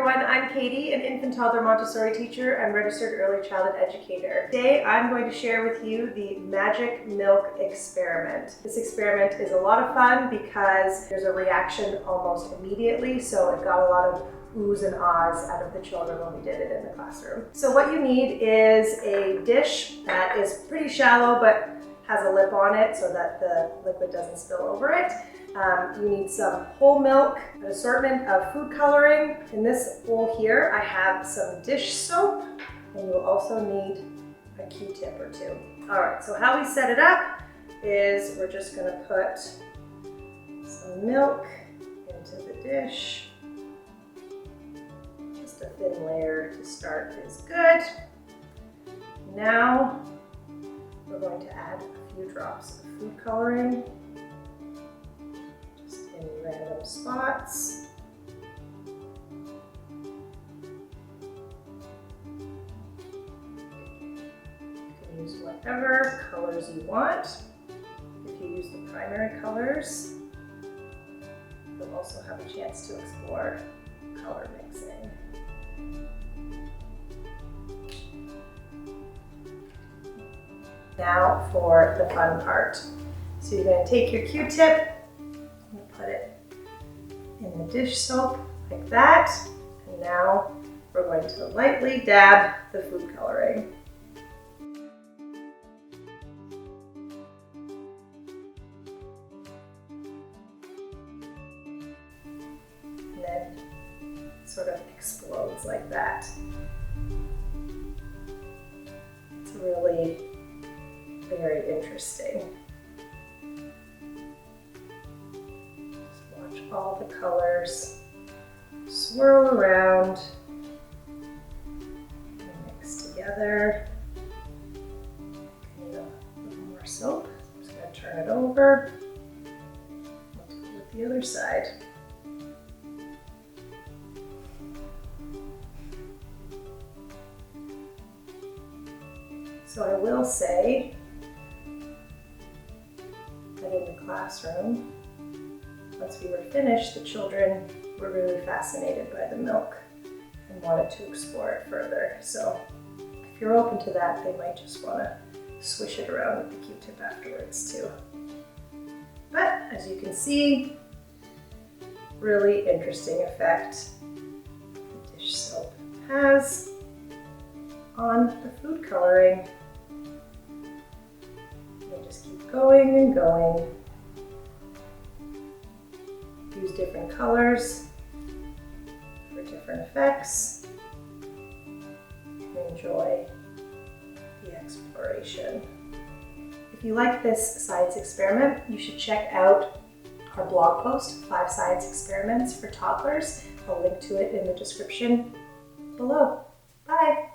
everyone, I'm Katie, an infant toddler Montessori teacher and registered early childhood educator. Today I'm going to share with you the Magic Milk experiment. This experiment is a lot of fun because there's a reaction almost immediately, so it got a lot of oohs and ahs out of the children when we did it in the classroom. So what you need is a dish that is pretty shallow but has a lip on it so that the liquid doesn't spill over it. You need some whole milk, an assortment of food coloring. In this bowl here, I have some dish soap, and you'll also need a Q-tip or two. All right, so how we set it up is we're just gonna put some milk into the dish. Just a thin layer to start is good. Now, we're going to add a few drops of food coloring. In random spots. You can use whatever colors you want. If you use the primary colors, you'll also have a chance to explore color mixing. Now for the fun part. So you're going to take your Q-tip, put it in the dish soap like that, and now we're going to lightly dab the food coloring. And then it sort of explodes like that. It's really very interesting. All the colors swirl around and mix together. Need a little more soap. I'm just going to turn it over. Let's go with the other side. So I will say that in the classroom, once we were finished, the children were really fascinated by the milk and wanted to explore it further. So if you're open to that, they might just want to swish it around with the Q-tip afterwards too. But as you can see, really interesting effect the dish soap has on the food coloring. They just keep going and going. Use different colors for different effects. Enjoy the exploration. If you like this science experiment, you should check out our blog post, 5 Science Experiments for Toddlers. I'll link to it in the description below. Bye!